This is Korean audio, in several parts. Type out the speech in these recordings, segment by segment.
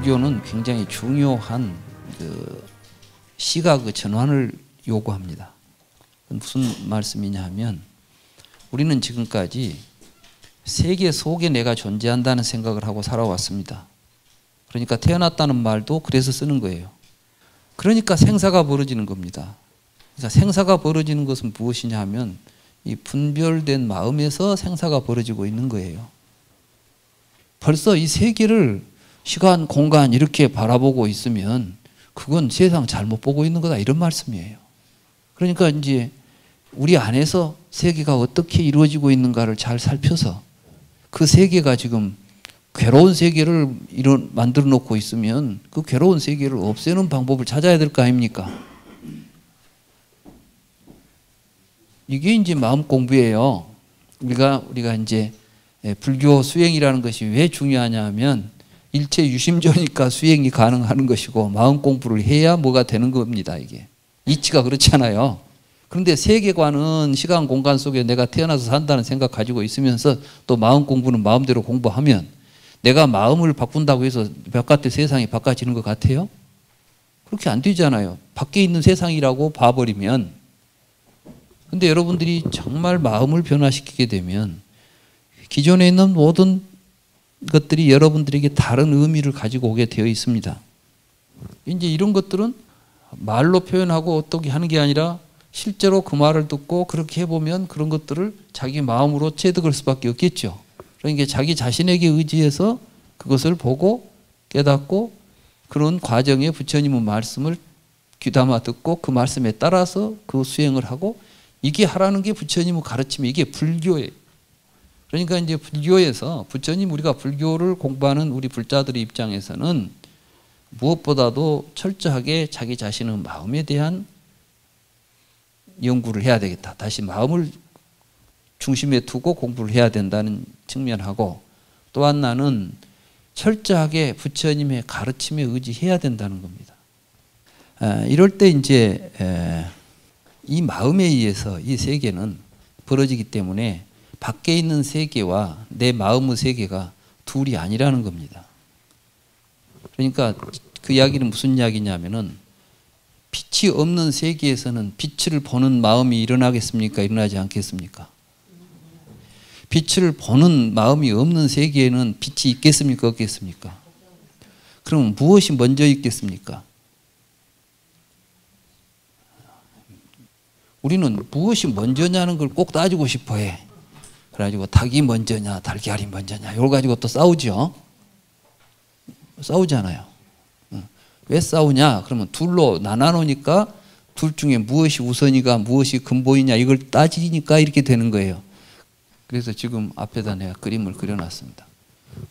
불교는 굉장히 중요한 시각의 전환을 요구합니다. 무슨 말씀이냐 하면 우리는 지금까지 세계 속에 내가 존재한다는 생각을 하고 살아왔습니다. 그러니까 태어났다는 말도 그래서 쓰는 거예요. 그러니까 생사가 벌어지는 겁니다. 그러니까 생사가 벌어지는 것은 무엇이냐 하면 이 분별된 마음에서 생사가 벌어지고 있는 거예요. 벌써 이 세계를 시간, 공간 이렇게 바라보고 있으면 그건 세상 잘못 보고 있는 거다 이런 말씀이에요. 그러니까 이제 우리 안에서 세계가 어떻게 이루어지고 있는가를 잘 살펴서 그 세계가 지금 괴로운 세계를 만들어 놓고 있으면 그 괴로운 세계를 없애는 방법을 찾아야 될 거 아닙니까? 이게 이제 마음 공부예요. 우리가 이제 불교 수행이라는 것이 왜 중요하냐 하면 일체 유심조니까 수행이 가능한 것이고 마음 공부를 해야 뭐가 되는 겁니다. 이게 이치가 그렇잖아요. 그런데 세계관은 시간 공간 속에 내가 태어나서 산다는 생각 가지고 있으면서 또 마음 공부는 마음대로 공부하면 내가 마음을 바꾼다고 해서 바깥의 세상이 바꿔지는 것 같아요? 그렇게 안 되잖아요. 밖에 있는 세상이라고 봐버리면. 근데 여러분들이 정말 마음을 변화시키게 되면 기존에 있는 모든 것들이 여러분들에게 다른 의미를 가지고 오게 되어 있습니다. 이제 이런 것들은 말로 표현하고 어떻게 하는 게 아니라 실제로 그 말을 듣고 그렇게 해보면 그런 것들을 자기 마음으로 체득할 수밖에 없겠죠. 그러니까 자기 자신에게 의지해서 그것을 보고 깨닫고 그런 과정에 부처님의 말씀을 귀담아 듣고 그 말씀에 따라서 그 수행을 하고 이게 하라는 게 부처님의 가르침이 이게 불교예요. 그러니까 이제 불교에서 부처님 우리가 불교를 공부하는 우리 불자들의 입장에서는 무엇보다도 철저하게 자기 자신의 마음에 대한 연구를 해야 되겠다. 다시 마음을 중심에 두고 공부를 해야 된다는 측면하고 또 하나는 철저하게 부처님의 가르침에 의지해야 된다는 겁니다. 이럴 때 이제 이 마음에 의해서 이 세계는 벌어지기 때문에 밖에 있는 세계와 내 마음의 세계가 둘이 아니라는 겁니다. 그러니까 그 이야기는 무슨 이야기냐면은 빛이 없는 세계에서는 빛을 보는 마음이 일어나겠습니까? 일어나지 않겠습니까? 빛을 보는 마음이 없는 세계에는 빛이 있겠습니까? 없겠습니까? 그럼 무엇이 먼저 있겠습니까? 우리는 무엇이 먼저냐는 걸 꼭 따지고 싶어 해. 그래가지고 닭이 먼저냐 달걀이 먼저냐 이걸 가지고 또 싸우죠. 싸우잖아요. 왜 싸우냐? 그러면 둘로 나눠놓으니까 둘 중에 무엇이 우선이가 무엇이 근본이냐 이걸 따지니까 이렇게 되는 거예요. 그래서 지금 앞에다 내가 그림을 그려놨습니다.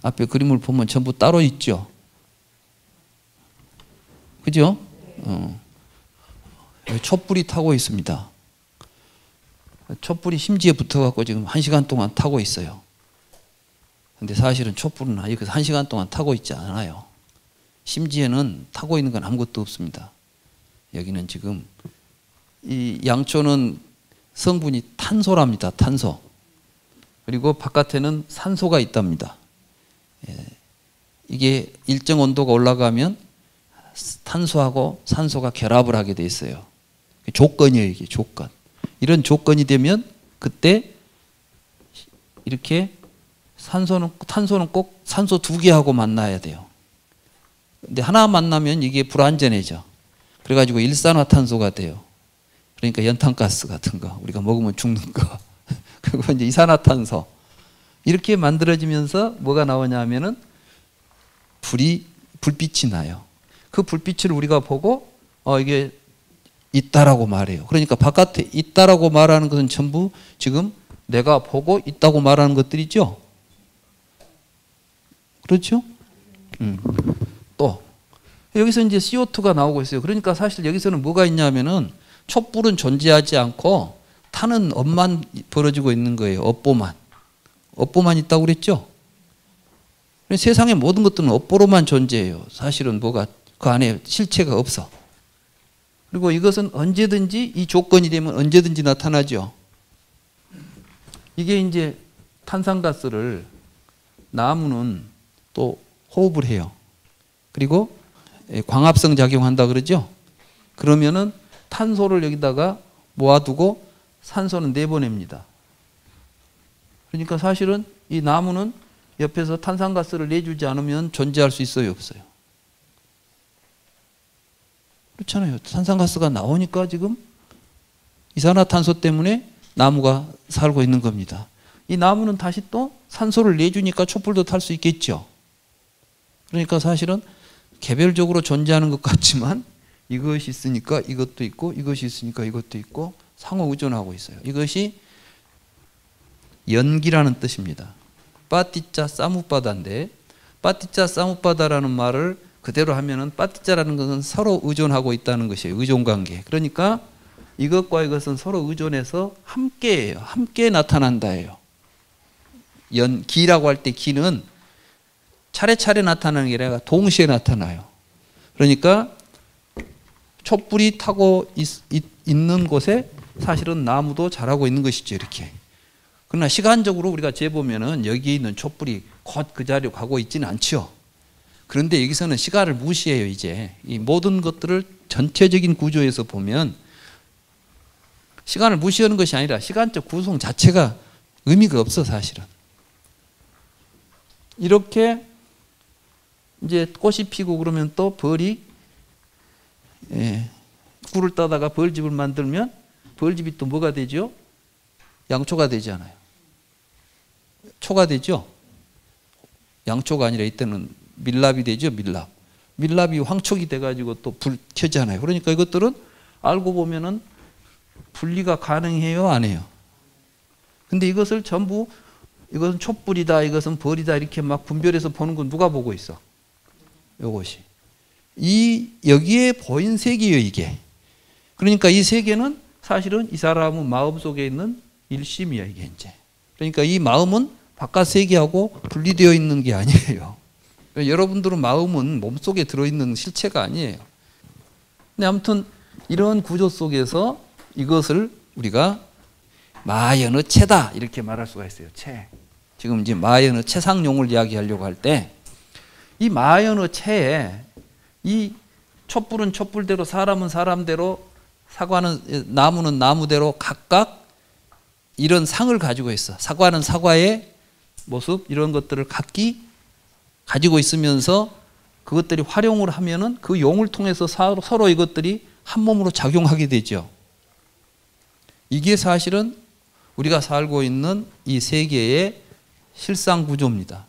앞에 그림을 보면 전부 따로 있죠. 그죠? 촛불이 타고 있습니다. 촛불이 심지에 붙어갖고 지금 1시간 동안 타고 있어요. 근데 사실은 촛불은 여기서 1시간 동안 타고 있지 않아요. 심지에는 타고 있는 건 아무것도 없습니다. 여기는 지금 이 양초는 성분이 탄소랍니다. 탄소. 그리고 바깥에는 산소가 있답니다. 이게 일정 온도가 올라가면 탄소하고 산소가 결합을 하게 돼 있어요. 조건이에요. 이게 조건. 이런 조건이 되면 그때 이렇게 탄소는 꼭 산소 2개하고 만나야 돼요. 근데 하나 만나면 이게 불안전해져. 그래가지고 일산화탄소가 돼요. 그러니까 연탄가스 같은 거 우리가 먹으면 죽는 거. 그리고 이제 이산화탄소 이렇게 만들어지면서 뭐가 나오냐 하면은 불빛이 나요. 그 불빛을 우리가 보고 이게 있다라고 말해요. 그러니까 바깥에 있다라고 말하는 것은 전부 지금 내가 보고 있다고 말하는 것들이죠. 그렇죠? 또 여기서 이제 CO2가 나오고 있어요. 그러니까 사실 여기서는 뭐가 있냐면은 촛불은 존재하지 않고 타는 업만 벌어지고 있는 거예요. 업보만 있다고 그랬죠? 세상의 모든 것들은 업보로만 존재해요. 사실은 뭐가 그 안에 실체가 없어. 그리고 이것은 언제든지 이 조건이 되면 언제든지 나타나죠. 이게 이제 탄산가스를 나무는 또 호흡을 해요. 그리고 광합성 작용한다 그러죠. 그러면은 탄소를 여기다가 모아두고 산소는 내보냅니다. 그러니까 사실은 이 나무는 옆에서 탄산가스를 내주지 않으면 존재할 수 있어요, 없어요? 그렇잖아요. 탄산가스가 나오니까 지금 이산화탄소 때문에 나무가 살고 있는 겁니다. 이 나무는 다시 또 산소를 내주니까 촛불도 탈 수 있겠죠. 그러니까 사실은 개별적으로 존재하는 것 같지만 이것이 있으니까 이것도 있고 이것이 있으니까 이것도 있고 상호 의존하고 있어요. 이것이 연기라는 뜻입니다. 빠띠짜 사무빠다인데 빠띠짜 사무빠다라는 말을 그대로 하면은 빠띠짜라는 것은 서로 의존하고 있다는 것이에요. 의존관계. 그러니까 이것과 이것은 서로 의존해서 함께예요. 함께 나타난다예요. 기라고 할 때 기는 차례차례 나타나는 게 아니라 동시에 나타나요. 그러니까 촛불이 타고 있는 곳에 사실은 나무도 자라고 있는 것이죠. 이렇게. 그러나 시간적으로 우리가 재보면은 여기 있는 촛불이 곧 그 자리로 가고 있지는 않죠. 그런데 여기서는 시간을 무시해요. 이제 이 모든 것들을 전체적인 구조에서 보면 시간을 무시하는 것이 아니라 시간적 구성 자체가 의미가 없어 사실은. 이렇게 이제 꽃이 피고 그러면 또 벌이 꿀을 따다가 벌집을 만들면 벌집이 또 뭐가 되죠? 양초가 되잖아요. 초가 되죠. 양초가 아니라 이때는 밀랍이 되죠. 밀랍이 황초기 돼가지고 또 불 켜잖아요. 그러니까 이것들은 알고 보면은 분리가 가능해요, 안 해요? 근데 이것을 전부 이것은 촛불이다, 이것은 벌이다 이렇게 막 분별해서 보는 건 누가 보고 있어? 이것이 여기에 보인 세계예요, 이게. 그러니까 이 세계는 사실은 이 사람은 마음 속에 있는 일심이야, 이게 이제. 그러니까 이 마음은 바깥 세계하고 분리되어 있는 게 아니에요. 여러분들은 마음은 몸속에 들어있는 실체가 아니에요. 근데 아무튼 이런 구조 속에서 이것을 우리가 마연의 체다 이렇게 말할 수가 있어요. 체. 지금 이제 마연의 체상용을 이야기하려고 할 때 이 마연의 체에 이 촛불은 촛불대로 사람은 사람대로 사과는 나무는 나무대로 각각 이런 상을 가지고 있어. 사과는 사과의 모습 이런 것들을 각기 가지고 있으면서 그것들이 활용을 하면은 그 용을 통해서 서로 이것들이 한 몸으로 작용하게 되죠. 이게 사실은 우리가 살고 있는 이 세계의 실상 구조입니다.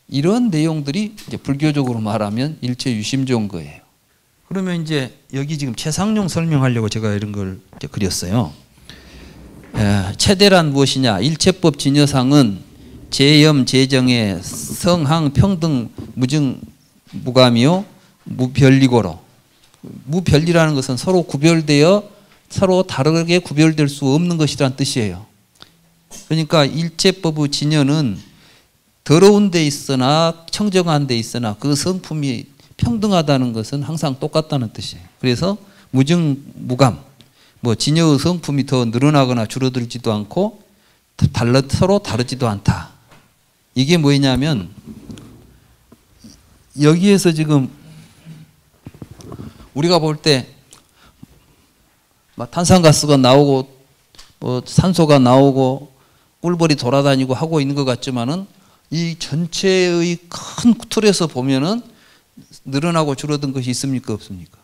이런 내용들이 이제 불교적으로 말하면 일체 유심조인 거예요. 그러면 이제 여기 지금 체상용 설명하려고 제가 이런 걸 이제 그렸어요. 체대란 무엇이냐? 일체법 진여상은 재염, 재정의 성항, 평등, 무증, 무감이요, 무별리고로. 무별리라는 것은 서로 구별되어 서로 다르게 구별될 수 없는 것이라는 뜻이에요. 그러니까 일체법의 진여는 더러운 데 있으나 청정한 데 있으나 그 성품이 평등하다는 것은 항상 똑같다는 뜻이에요. 그래서 무증, 무감, 진여의 성품이 더 늘어나거나 줄어들지도 않고 서로 다르지도 않다. 이게 뭐냐면 여기에서 지금 우리가 볼 때 탄산가스가 나오고 산소가 나오고 꿀벌이 돌아다니고 하고 있는 것 같지만은 이 전체의 큰 틀에서 보면은 늘어나고 줄어든 것이 있습니까, 없습니까?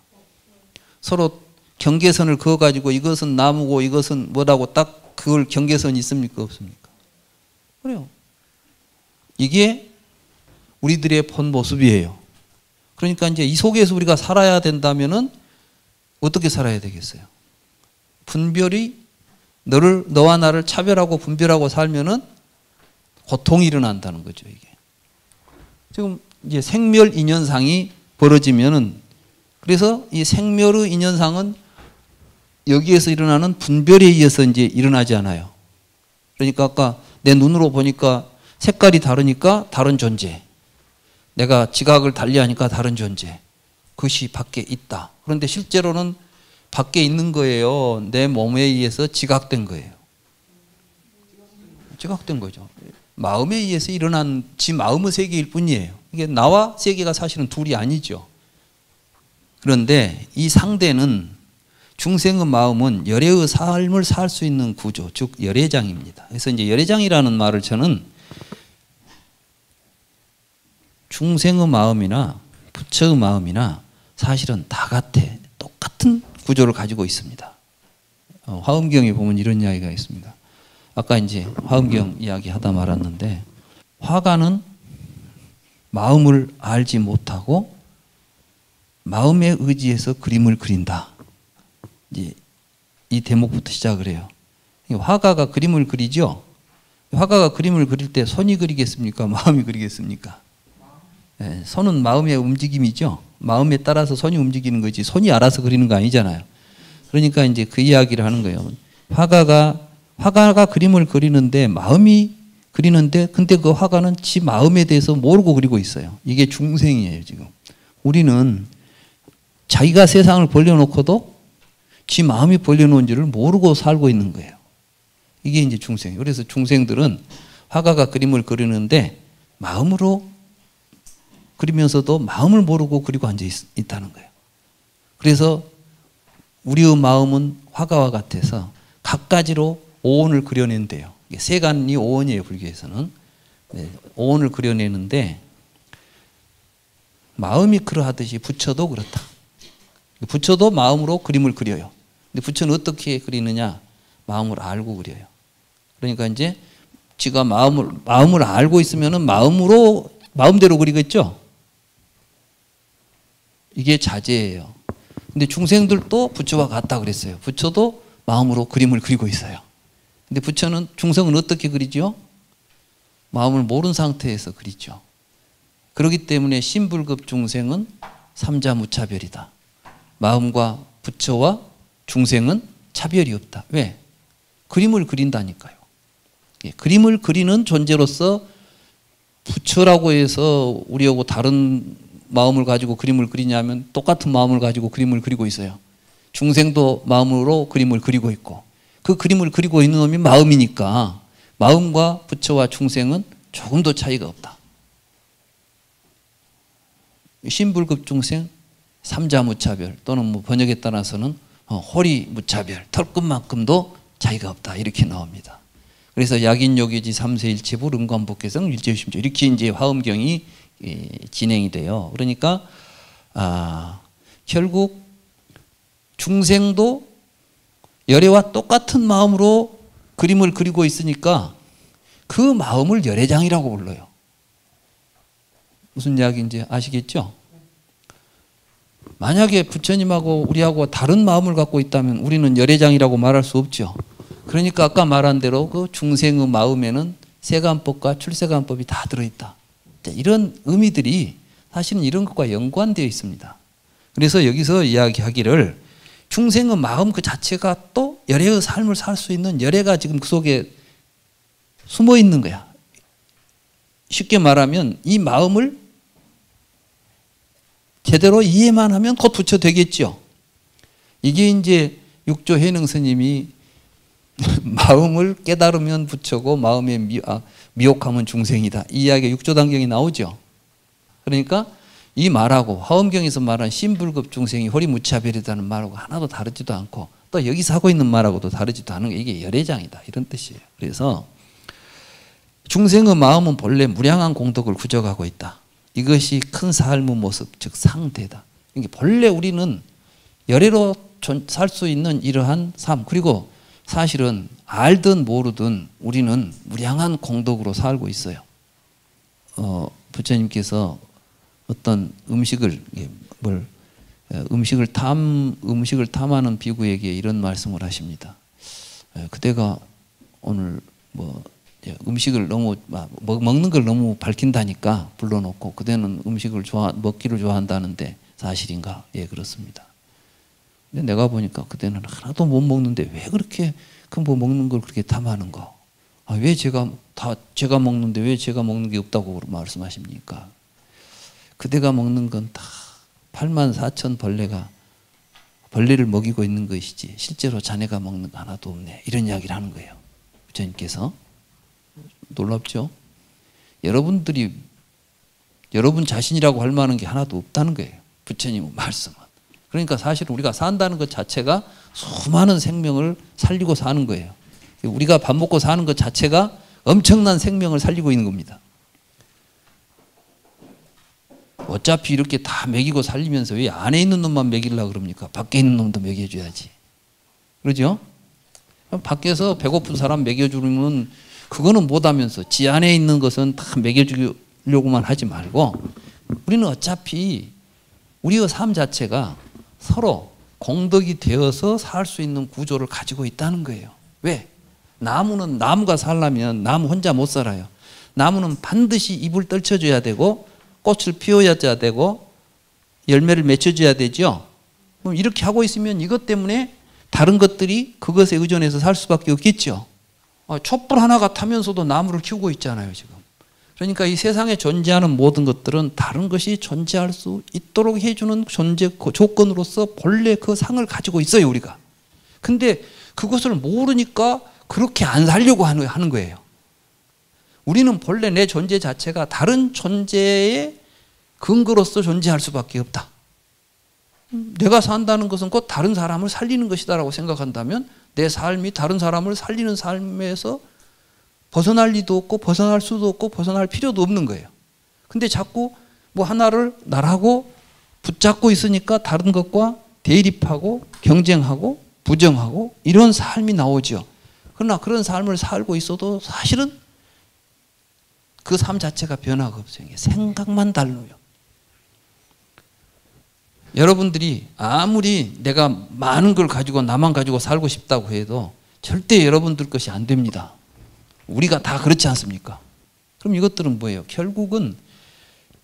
서로 경계선을 그어 가지고 이것은 나무고 이것은 뭐라고 딱 그걸 경계선이 있습니까, 없습니까? 그래요. 이게 우리들의 본 모습이에요. 그러니까 이제 이 속에서 우리가 살아야 된다면은 어떻게 살아야 되겠어요? 분별이 너와 나를 차별하고 분별하고 살면은 고통이 일어난다는 거죠, 이게. 지금 이제 생멸 인연상이 벌어지면은 그래서 이 생멸의 인연상은 여기에서 일어나는 분별에 의해서 이제 일어나지 않아요. 그러니까 아까 내 눈으로 보니까 색깔이 다르니까 다른 존재. 내가 지각을 달리하니까 다른 존재. 그것이 밖에 있다. 그런데 실제로는 밖에 있는 거예요. 내 몸에 의해서 지각된 거예요. 지각된 거죠. 마음에 의해서 일어난 지 마음의 세계일 뿐이에요. 이게 나와 세계가 사실은 둘이 아니죠. 그런데 이 상대는 중생의 마음은 열애의 삶을 살 수 있는 구조, 즉 열애장입니다. 그래서 이제 열애장이라는 말을 저는 중생의 마음이나 부처의 마음이나 사실은 다 같아. 똑같은 구조를 가지고 있습니다. 화엄경에 보면 이런 이야기가 있습니다. 아까 이제 화엄경 이야기 하다 말았는데, 화가는 마음을 알지 못하고 마음의 의지에서 그림을 그린다. 이제 이 대목부터 시작을 해요. 화가가 그림을 그리죠. 화가가 그림을 그릴 때 손이 그리겠습니까? 마음이 그리겠습니까? 네, 손은 마음의 움직임이죠. 마음에 따라서 손이 움직이는 거지 손이 알아서 그리는 거 아니잖아요. 그러니까 이제 그 이야기를 하는 거예요. 화가가 그림을 그리는데 마음이 그리는데 근데 그 화가는 지 마음에 대해서 모르고 그리고 있어요. 이게 중생이에요, 지금. 우리는 자기가 세상을 벌려놓고도 지 마음이 벌려놓은 줄을 모르고 살고 있는 거예요. 이게 이제 중생이에요. 그래서 중생들은 화가가 그림을 그리는데 마음으로 그리면서도 마음을 모르고 그리고 앉아 있다는 거예요. 그래서 우리의 마음은 화가와 같아서 갖가지로 오온을 그려낸대요. 세간이 오온이에요, 불교에서는. 네, 오온을 그려내는데 마음이 그러하듯이 부처도 그렇다. 부처도 마음으로 그림을 그려요. 근데 부처는 어떻게 그리느냐? 마음을 알고 그려요. 그러니까 이제 지가 마음을 알고 있으면은 마음대로 그리겠죠? 이게 자제예요. 근데 중생들도 부처와 같다 그랬어요. 부처도 마음으로 그림을 그리고 있어요. 근데 부처는, 중생은 어떻게 그리죠? 마음을 모르는 상태에서 그리죠. 그렇기 때문에 신불급 중생은 삼자무차별이다. 마음과 부처와 중생은 차별이 없다. 왜? 그림을 그린다니까요. 예, 그림을 그리는 존재로서 부처라고 해서 우리하고 다른 마음을 가지고 그림을 그리냐면 똑같은 마음을 가지고 그림을 그리고 있어요. 중생도 마음으로 그림을 그리고 있고 그 그림을 그리고 있는 놈이 마음이니까 마음과 부처와 중생은 조금도 차이가 없다. 신불급 중생 삼자무차별 또는 뭐 번역에 따라서는 호리무차별, 털끝만큼도 차이가 없다 이렇게 나옵니다. 그래서 약인요기지 삼세일체불 음관법계성 일제심조 이렇게 이제 화엄경이 진행이 돼요. 그러니까 결국 중생도 열애와 똑같은 마음으로 그림을 그리고 있으니까 그 마음을 열애장이라고 불러요. 무슨 이야기인지 아시겠죠? 만약에 부처님하고 우리하고 다른 마음을 갖고 있다면 우리는 열애장이라고 말할 수 없죠. 그러니까 아까 말한 대로 그 중생의 마음에는 세간법과 출세간법이 다 들어있다. 이런 의미들이 사실은 이런 것과 연관되어 있습니다. 그래서 여기서 이야기하기를 중생의 마음 그 자체가 또 열애의 삶을 살 수 있는 열애가 지금 그 속에 숨어 있는 거야. 쉽게 말하면 이 마음을 제대로 이해만 하면 곧 부처 되겠죠. 이게 이제 육조 해능 스님이 마음을 깨달으면 부처고 마음에 미혹하면 중생이다. 이 이야기가 육조단경에 나오죠. 그러니까 이 말하고 화엄경에서 말한 신불급 중생이 호리무차별이라는 말하고 하나도 다르지도 않고 또 여기서 하고 있는 말하고도 다르지도 않은 게 이게 열애장이다. 이런 뜻이에요. 그래서 중생의 마음은 본래 무량한 공덕을 구적하고 있다. 이것이 큰 삶의 모습, 즉 상태다. 이게 본래 우리는 열애로 살 수 있는 이러한 삶, 그리고 사실은 알든 모르든 우리는 무량한 공덕으로 살고 있어요. 부처님께서 어떤 음식을 탐하는 비구에게 이런 말씀을 하십니다. 그대가 오늘 음식을 너무 먹는 걸 너무 밝힌다니까 불러놓고 그대는 음식을 먹기를 좋아한다는데 사실인가? 예, 그렇습니다. 근데 내가 보니까 그대는 하나도 못 먹는데 왜 그렇게 뭐 먹는 걸 그렇게 탐하는가? 왜 제가 먹는데 왜 제가 먹는 게 없다고 말씀하십니까? 그대가 먹는 건 다 84,000 벌레를 먹이고 있는 것이지 실제로 자네가 먹는 거 하나도 없네. 이런 이야기를 하는 거예요. 부처님께서. 놀랍죠? 여러분들이 여러분 자신이라고 할 만한 게 하나도 없다는 거예요. 부처님의 말씀은. 그러니까 사실 우리가 산다는 것 자체가 수많은 생명을 살리고 사는 거예요. 우리가 밥 먹고 사는 것 자체가 엄청난 생명을 살리고 있는 겁니다. 어차피 이렇게 다 먹이고 살리면서 왜 안에 있는 놈만 먹이려고 그럽니까? 밖에 있는 놈도 먹여줘야지. 그러죠? 밖에서 배고픈 사람 먹여주면 그거는 못하면서 지 안에 있는 것은 다 먹여주려고만 하지 말고 우리는 어차피 우리의 삶 자체가 서로 공덕이 되어서 살 수 있는 구조를 가지고 있다는 거예요. 왜? 나무는 나무가 살려면 나무 혼자 못 살아요. 나무는 반드시 잎을 떨쳐줘야 되고 꽃을 피워야 되고 열매를 맺혀줘야 되죠. 그럼 이렇게 하고 있으면 이것 때문에 다른 것들이 그것에 의존해서 살 수밖에 없겠죠. 촛불 하나가 타면서도 나무를 키우고 있잖아요, 지금. 그러니까 이 세상에 존재하는 모든 것들은 다른 것이 존재할 수 있도록 해주는 존재 조건으로서 본래 그 상을 가지고 있어요, 우리가. 근데 그것을 모르니까 그렇게 안 살려고 하는 거예요. 우리는 본래 내 존재 자체가 다른 존재의 근거로서 존재할 수밖에 없다. 내가 산다는 것은 곧 다른 사람을 살리는 것이다라고 생각한다면 내 삶이 다른 사람을 살리는 삶에서 벗어날 리도 없고 벗어날 수도 없고 벗어날 필요도 없는 거예요. 근데 자꾸 뭐 하나를 나라고 붙잡고 있으니까 다른 것과 대립하고 경쟁하고 부정하고 이런 삶이 나오죠. 그러나 그런 삶을 살고 있어도 사실은 그 삶 자체가 변화가 없어요. 생각만 달라요. 여러분들이 아무리 내가 많은 걸 가지고 나만 가지고 살고 싶다고 해도 절대 여러분들 것이 안 됩니다. 우리가 다 그렇지 않습니까? 그럼 이것들은 뭐예요? 결국은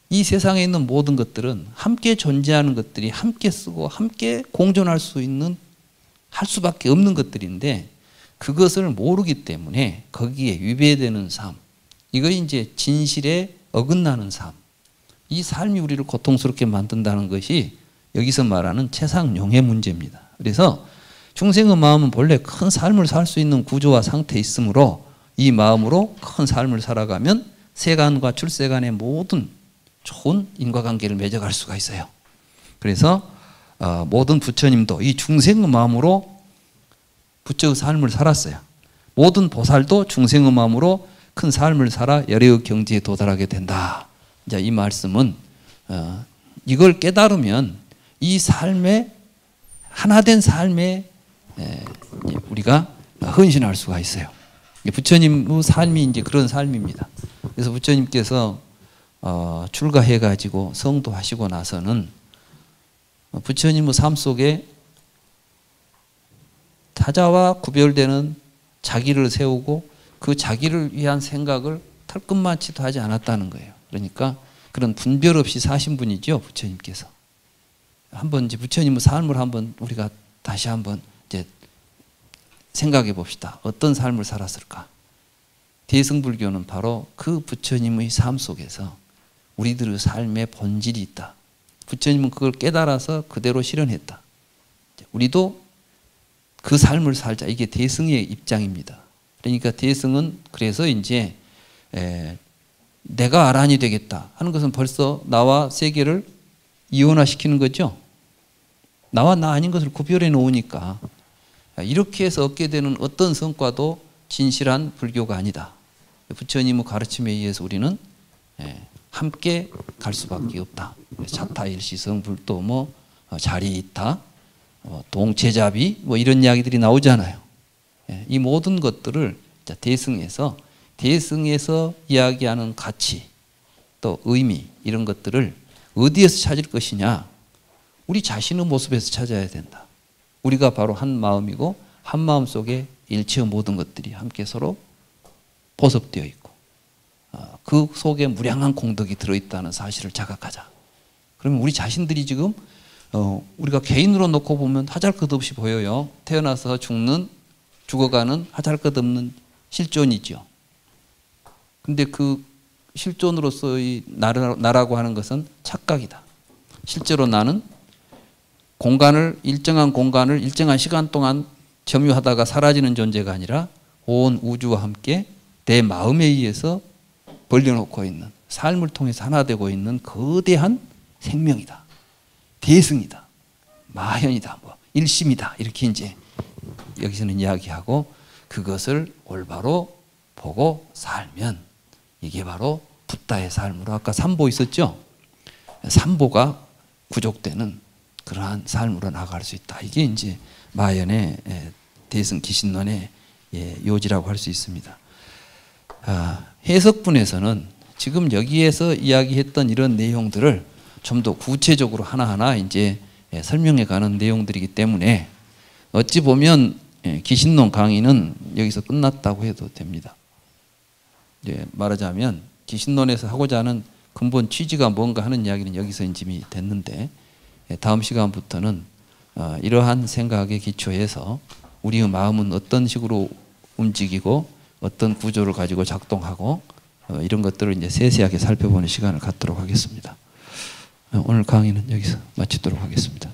이 세상에 있는 모든 것들은 함께 존재하는 것들이 함께 쓰고 함께 공존할 수 있는 할 수밖에 없는 것들인데 그것을 모르기 때문에 거기에 위배되는 삶, 이거 이제 진실에 어긋나는 삶, 이 삶이 우리를 고통스럽게 만든다는 것이 여기서 말하는 최상용의 문제입니다. 그래서 중생의 마음은 본래 큰 삶을 살 수 있는 구조와 상태에 있으므로 이 마음으로 큰 삶을 살아가면 세간과 출세간의 모든 좋은 인과관계를 맺어갈 수가 있어요. 그래서 모든 부처님도 이 중생의 마음으로 부처의 삶을 살았어요. 모든 보살도 중생의 마음으로 큰 삶을 살아 열애의 경지에 도달하게 된다. 이제 이 말씀은 이걸 깨달으면 이 삶에 하나된 삶에 우리가 헌신할 수가 있어요. 부처님의 삶이 이제 그런 삶입니다. 그래서 부처님께서 출가해 가지고 성도하시고 나서는 부처님의 삶 속에 타자와 구별되는 자기를 세우고 그 자기를 위한 생각을 털끝만치도 하지 않았다는 거예요. 그러니까 그런 분별 없이 사신 분이죠, 부처님께서. 한번 이제 부처님의 삶을 한번 우리가 다시 한번 이제 생각해 봅시다. 어떤 삶을 살았을까? 대승불교는 바로 그 부처님의 삶 속에서 우리들의 삶의 본질이 있다. 부처님은 그걸 깨달아서 그대로 실현했다. 우리도 그 삶을 살자. 이게 대승의 입장입니다. 그러니까 대승은 그래서 이제 내가 아란이 되겠다 하는 것은 벌써 나와 세계를 이원화시키는 거죠. 나와 나 아닌 것을 구별해 놓으니까 이렇게 해서 얻게 되는 어떤 성과도 진실한 불교가 아니다. 부처님의 가르침에 의해서 우리는 함께 갈 수밖에 없다. 차타일시성 불도 뭐 자리이타 동체자비 뭐 이런 이야기들이 나오잖아요. 이 모든 것들을 대승에서 이야기하는 가치 또 의미 이런 것들을 어디에서 찾을 것이냐? 우리 자신의 모습에서 찾아야 된다. 우리가 바로 한 마음이고 한 마음 속에 일체의 모든 것들이 함께 서로 보습되어 있고 그 속에 무량한 공덕이 들어있다는 사실을 자각하자. 그러면 우리 자신들이 지금 우리가 개인으로 놓고 보면 하잘것없이 보여요. 태어나서 죽어가는 하잘것없는 실존이죠. 근데 그 실존으로서의 나라고 하는 것은 착각이다. 실제로 나는 일정한 공간을 일정한 시간 동안 점유하다가 사라지는 존재가 아니라 온 우주와 함께 내 마음에 의해서 벌려놓고 있는 삶을 통해서 하나 되고 있는 거대한 생명이다. 대승이다. 마현이다. 뭐 일심이다. 이렇게 이제 여기서는 이야기하고 그것을 올바로 보고 살면 이게 바로 붓다의 삶으로 아까 삼보 있었죠? 삼보가 구족되는 그러한 삶으로 나갈 수 있다. 이게 이제 마연의 대승 기신론의 요지라고 할 수 있습니다. 해석분에서는 지금 여기에서 이야기했던 이런 내용들을 좀 더 구체적으로 하나하나 이제 설명해 가는 내용들이기 때문에 어찌 보면 기신론 강의는 여기서 끝났다고 해도 됩니다. 말하자면 기신론에서 하고자 하는 근본 취지가 뭔가 하는 이야기는 여기서 이미 됐는데 다음 시간부터는 이러한 생각에 기초해서 우리의 마음은 어떤 식으로 움직이고 어떤 구조를 가지고 작동하고 이런 것들을 이제 세세하게 살펴보는 시간을 갖도록 하겠습니다. 오늘 강의는 여기서 마치도록 하겠습니다.